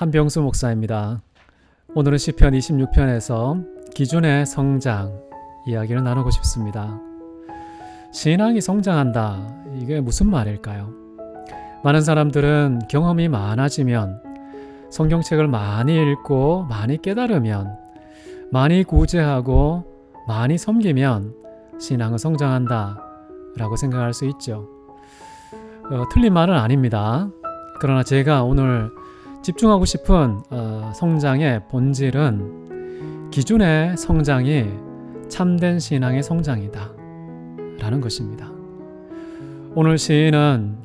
한병수 목사입니다. 오늘은 시편 26편에서 기준의 성장 이야기를 나누고 싶습니다. 신앙이 성장한다. 이게 무슨 말일까요? 많은 사람들은 경험이 많아지면, 성경책을 많이 읽고 많이 깨달으면, 많이 구제하고 많이 섬기면 신앙은 성장한다 라고 생각할 수 있죠. 틀린 말은 아닙니다. 그러나 제가 오늘 집중하고 싶은 성장의 본질은 기준의 성장이 참된 신앙의 성장이다 라는 것입니다. 오늘 시인은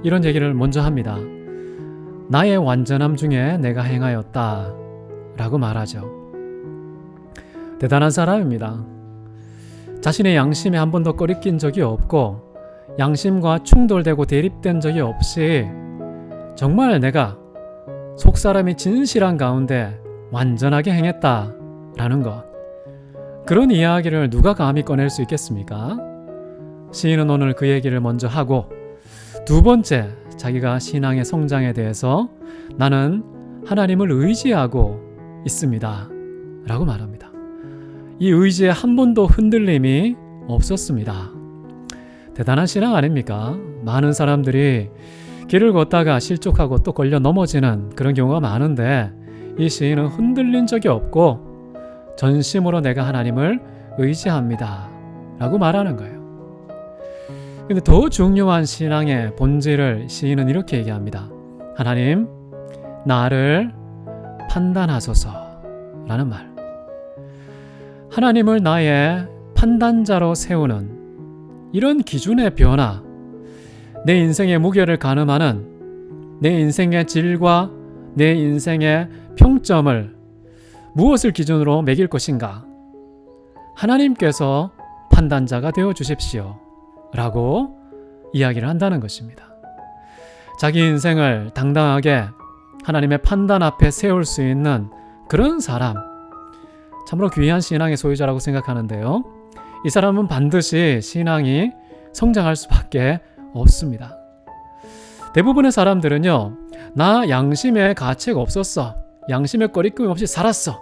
이런 얘기를 먼저 합니다. 나의 완전함 중에 내가 행하였다 라고 말하죠. 대단한 사람입니다. 자신의 양심에 한 번도 꺼리낀 적이 없고 양심과 충돌되고 대립된 적이 없이 정말 내가 속사람이 진실한 가운데 완전하게 행했다라는 것, 그런 이야기를 누가 감히 꺼낼 수 있겠습니까? 시인은 오늘 그 얘기를 먼저 하고, 두 번째, 자기가 신앙의 성장에 대해서 나는 하나님을 의지하고 있습니다 라고 말합니다. 이 의지에 한 번도 흔들림이 없었습니다. 대단한 신앙 아닙니까? 많은 사람들이 길을 걷다가 실족하고 또 걸려 넘어지는 그런 경우가 많은데, 이 시인은 흔들린 적이 없고 전심으로 내가 하나님을 의지합니다 라고 말하는 거예요. 근데 더 중요한 신앙의 본질을 시인은 이렇게 얘기합니다. 하나님, 나를 판단하소서 라는 말. 하나님을 나의 판단자로 세우는 이런 기준의 변화, 내 인생의 무게를 가늠하는, 내 인생의 질과 내 인생의 평점을 무엇을 기준으로 매길 것인가? 하나님께서 판단자가 되어 주십시오 라고 이야기를 한다는 것입니다. 자기 인생을 당당하게 하나님의 판단 앞에 세울 수 있는 그런 사람, 참으로 귀한 신앙의 소유자라고 생각하는데요. 이 사람은 반드시 신앙이 성장할 수밖에 없습니다. 대부분의 사람들은요, 나 양심에 가책 없었어, 양심에 꺼리낌 없이 살았어,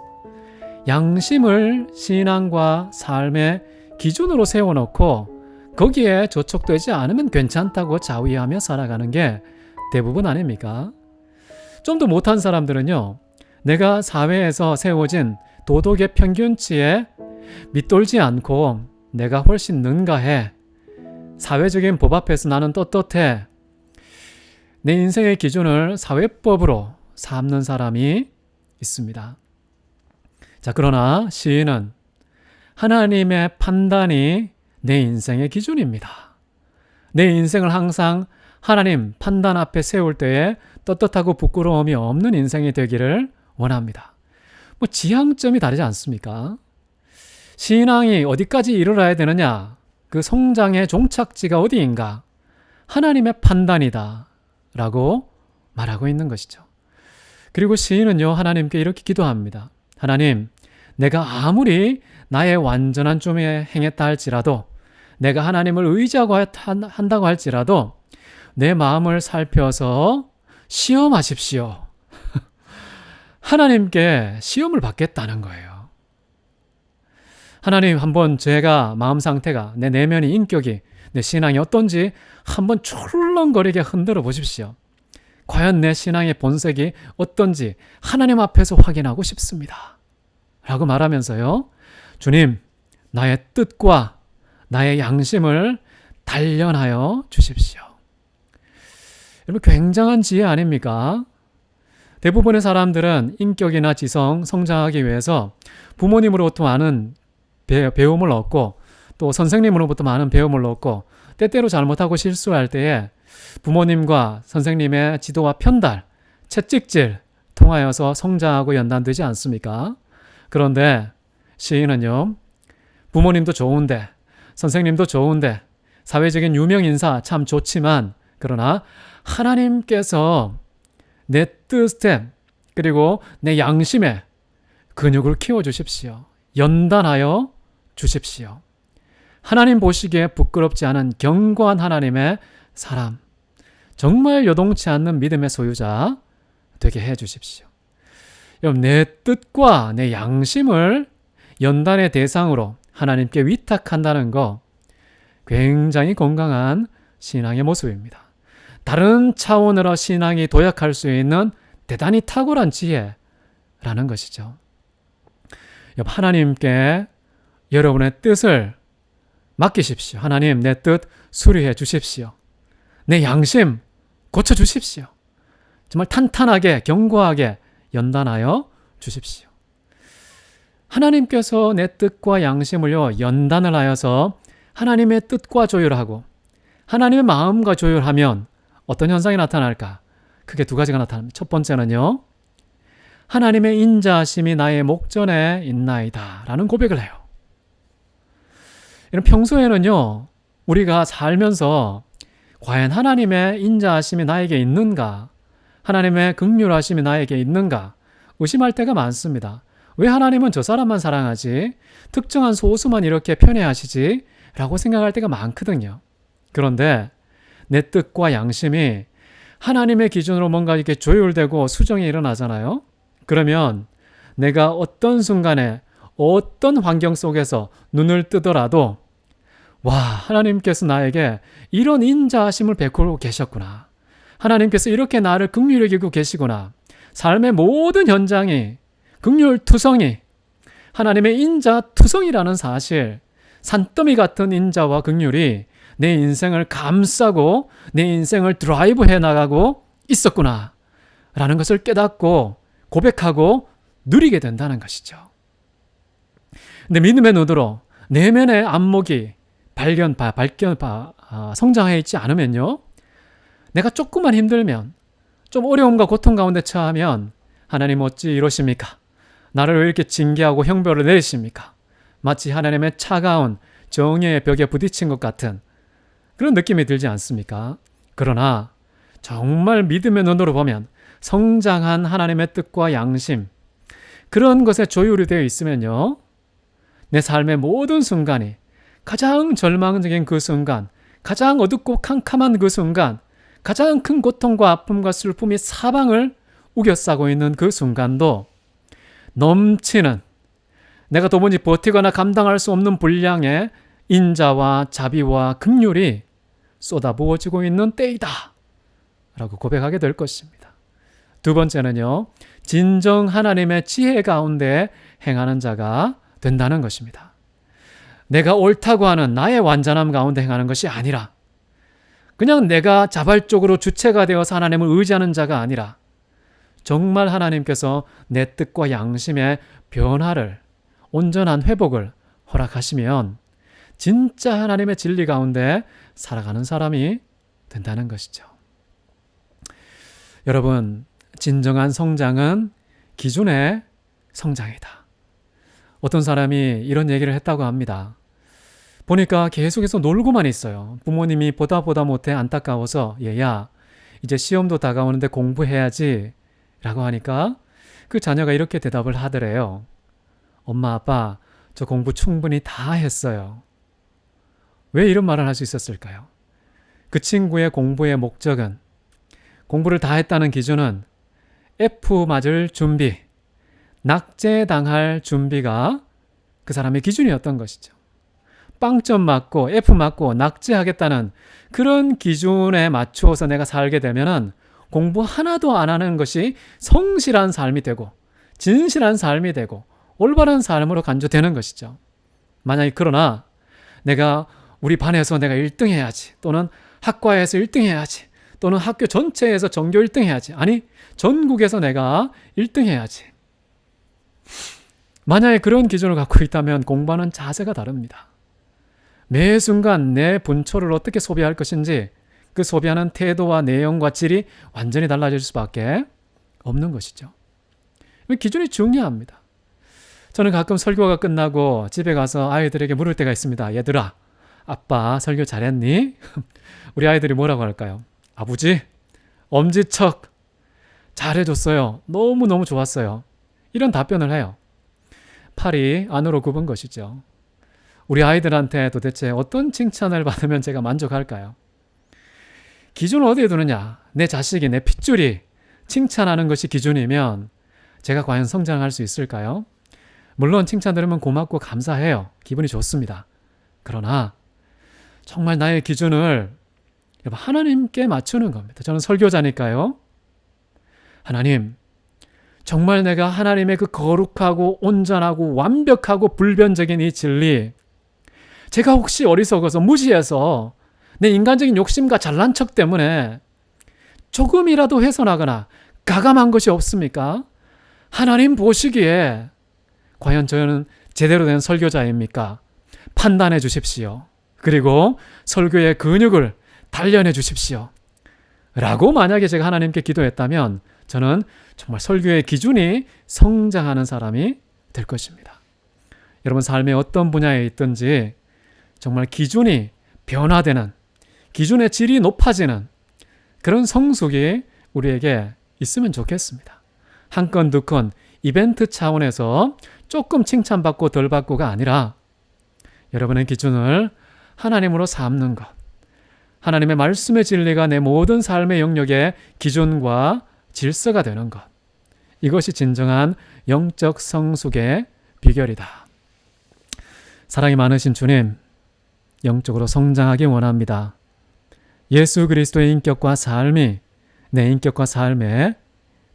양심을 신앙과 삶의 기준으로 세워놓고 거기에 저촉되지 않으면 괜찮다고 자위하며 살아가는 게 대부분 아닙니까? 좀 더 못한 사람들은요, 내가 사회에서 세워진 도덕의 평균치에 밑돌지 않고 내가 훨씬 능가해, 사회적인 법 앞에서 나는 떳떳해, 내 인생의 기준을 사회법으로 삼는 사람이 있습니다. 자, 그러나 시인은 하나님의 판단이 내 인생의 기준입니다. 내 인생을 항상 하나님 판단 앞에 세울 때에 떳떳하고 부끄러움이 없는 인생이 되기를 원합니다. 지향점이 다르지 않습니까? 신앙이 어디까지 이르러야 되느냐? 그 성장의 종착지가 어디인가? 하나님의 판단이다 라고 말하고 있는 것이죠. 그리고 시인은요, 하나님께 이렇게 기도합니다. 하나님, 내가 아무리 나의 완전한 점에 행했다 할지라도, 내가 하나님을 의지하고 한다고 할지라도 내 마음을 살펴서 시험하십시오. 하나님께 시험을 받겠다는 거예요. 하나님, 한번 제가 마음 상태가, 내 내면의 인격이, 내 신앙이 어떤지 한번 출렁거리게 흔들어 보십시오. 과연 내 신앙의 본색이 어떤지 하나님 앞에서 확인하고 싶습니다 라고 말하면서요, 주님, 나의 뜻과 나의 양심을 단련하여 주십시오. 여러분, 굉장한 지혜 아닙니까? 대부분의 사람들은 인격이나 지성, 성장하기 위해서 부모님으로부터 많은 배움을 얻고, 또 선생님으로부터 많은 배움을 얻고, 때때로 잘못하고 실수할 때에 부모님과 선생님의 지도와 편달, 채찍질 통하여서 성장하고 연단되지 않습니까? 그런데 시인은요, 부모님도 좋은데, 선생님도 좋은데, 사회적인 유명 인사 참 좋지만, 그러나 하나님께서 내 뜻에, 그리고 내 양심에 근육을 키워주십시오. 연단하여 주십시오. 하나님 보시기에 부끄럽지 않은 견고한 하나님의 사람, 정말 요동치 않는 믿음의 소유자 되게 해 주십시오. 여러분, 내 뜻과 내 양심을 연단의 대상으로 하나님께 위탁한다는 거 굉장히 건강한 신앙의 모습입니다. 다른 차원으로 신앙이 도약할 수 있는 대단히 탁월한 지혜라는 것이죠. 하나님께 여러분의 뜻을 맡기십시오. 하나님, 내 뜻 수리해 주십시오. 내 양심 고쳐주십시오. 정말 탄탄하게 견고하게 연단하여 주십시오. 하나님께서 내 뜻과 양심을요 연단을 하여서 하나님의 뜻과 조율하고 하나님의 마음과 조율하면 어떤 현상이 나타날까? 크게 두 가지가 나타납니다. 첫 번째는요, 하나님의 인자하심이 나의 목전에 있나이다 라는 고백을 해요. 이런 평소에는요, 우리가 살면서 과연 하나님의 인자하심이 나에게 있는가, 하나님의 긍휼하심이 나에게 있는가 의심할 때가 많습니다. 왜 하나님은 저 사람만 사랑하지? 특정한 소수만 이렇게 편애하시지? 라고 생각할 때가 많거든요. 그런데 내 뜻과 양심이 하나님의 기준으로 뭔가 이렇게 조율되고 수정이 일어나잖아요. 그러면 내가 어떤 순간에 어떤 환경 속에서 눈을 뜨더라도 와, 하나님께서 나에게 이런 인자하심을 베풀고 계셨구나. 하나님께서 이렇게 나를 긍휼히 여기고 계시구나. 삶의 모든 현장이 긍휼투성이 하나님의 인자투성이라는 사실, 산더미 같은 인자와 긍휼이 내 인생을 감싸고 내 인생을 드라이브해 나가고 있었구나 라는 것을 깨닫고 고백하고 누리게 된다는 것이죠. 근데 믿음의 눈으로 내면의 안목이 성장해 있지 않으면요, 내가 조금만 힘들면, 좀 어려움과 고통 가운데 처하면 하나님 어찌 이러십니까? 나를 왜 이렇게 징계하고 형벌을 내리십니까? 마치 하나님의 차가운 정의의 벽에 부딪힌 것 같은 그런 느낌이 들지 않습니까? 그러나 정말 믿음의 눈으로 보면 성장한 하나님의 뜻과 양심, 그런 것에 조율이 되어 있으면요, 내 삶의 모든 순간이 가장 절망적인 그 순간, 가장 어둡고 캄캄한 그 순간, 가장 큰 고통과 아픔과 슬픔이 사방을 우겨싸고 있는 그 순간도 넘치는, 내가 도무지 버티거나 감당할 수 없는 분량의 인자와 자비와 긍휼이 쏟아부어지고 있는 때이다 라고 고백하게 될 것입니다. 두 번째는요, 진정 하나님의 지혜 가운데 행하는 자가 된다는 것입니다. 내가 옳다고 하는 나의 완전함 가운데 행하는 것이 아니라, 그냥 내가 자발적으로 주체가 되어서 하나님을 의지하는 자가 아니라 정말 하나님께서 내 뜻과 양심의 변화를, 온전한 회복을 허락하시면 진짜 하나님의 진리 가운데 살아가는 사람이 된다는 것이죠. 여러분, 진정한 성장은 기준의 성장이다. 어떤 사람이 이런 얘기를 했다고 합니다. 보니까 계속해서 놀고만 있어요. 부모님이 보다 못해 안타까워서 얘야, 이제 시험도 다가오는데 공부해야지 라고 하니까 그 자녀가 이렇게 대답을 하더래요. 엄마, 아빠, 저 공부 충분히 다 했어요. 왜 이런 말을 할 수 있었을까요? 그 친구의 공부의 목적은, 공부를 다 했다는 기준은 F 맞을 준비, 낙제당할 준비가 그 사람의 기준이었던 것이죠. 빵점 맞고 F 맞고 낙제하겠다는 그런 기준에 맞추어서 내가 살게 되면은 공부 하나도 안 하는 것이 성실한 삶이 되고 진실한 삶이 되고 올바른 삶으로 간주되는 것이죠. 만약에 그러나 내가 우리 반에서 내가 1등 해야지, 또는 학과에서 1등 해야지, 또는 학교 전체에서 전교 1등 해야지, 아니 전국에서 내가 1등 해야지, 만약에 그런 기준을 갖고 있다면 공부하는 자세가 다릅니다. 매 순간 내 분초를 어떻게 소비할 것인지, 그 소비하는 태도와 내용과 질이 완전히 달라질 수밖에 없는 것이죠. 기준이 중요합니다. 저는 가끔 설교가 끝나고 집에 가서 아이들에게 물을 때가 있습니다. 얘들아, 아빠 설교 잘했니? 우리 아이들이 뭐라고 할까요? 아버지, 엄지척 잘해줬어요. 너무너무 좋았어요. 이런 답변을 해요. 팔이 안으로 굽은 것이죠. 우리 아이들한테 도대체 어떤 칭찬을 받으면 제가 만족할까요? 기준을 어디에 두느냐? 내 자식이, 내 핏줄이 칭찬하는 것이 기준이면 제가 과연 성장할 수 있을까요? 물론 칭찬 들으면 고맙고 감사해요. 기분이 좋습니다. 그러나 정말 나의 기준을 하나님께 맞추는 겁니다. 저는 설교자니까요. 하나님, 정말 내가 하나님의 그 거룩하고 온전하고 완벽하고 불변적인 이 진리, 제가 혹시 어리석어서 무시해서 내 인간적인 욕심과 잘난 척 때문에 조금이라도 훼손하거나 가감한 것이 없습니까? 하나님 보시기에 과연 저는 제대로 된 설교자입니까? 판단해 주십시오. 그리고 설교의 근육을 단련해 주십시오. 라고 만약에 제가 하나님께 기도했다면 저는 정말 설교의 기준이 성장하는 사람이 될 것입니다. 여러분 삶의 어떤 분야에 있든지 정말 기준이 변화되는, 기준의 질이 높아지는 그런 성숙이 우리에게 있으면 좋겠습니다. 한 건, 두 건, 이벤트 차원에서 조금 칭찬받고 덜 받고가 아니라 여러분의 기준을 하나님으로 삼는 것, 하나님의 말씀의 진리가 내 모든 삶의 영역의 기준과 질서가 되는 것, 이것이 진정한 영적 성숙의 비결이다. 사랑이 많으신 주님, 영적으로 성장하기 원합니다. 예수 그리스도의 인격과 삶이 내 인격과 삶의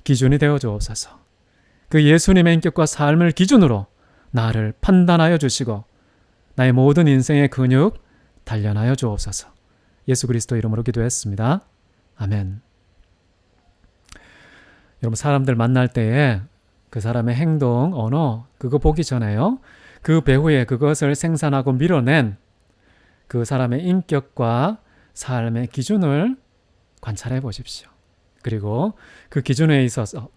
기준이 되어 주옵소서. 그 예수님의 인격과 삶을 기준으로 나를 판단하여 주시고 나의 모든 인생의 근육 단련하여 주옵소서. 예수 그리스도 이름으로 기도했습니다. 아멘. 여러분 사람들 만날 때에 그 사람의 행동, 언어 그거 보기 전에요. 그 배후에 그것을 생산하고 밀어낸 그 사람의 인격과 삶의 기준을 관찰해 보십시오. 그리고 그 기준에 있어서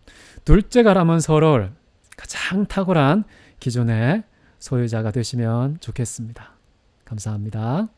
둘째가라면 서로를 가장 탁월한 기준의 소유자가 되시면 좋겠습니다. 감사합니다.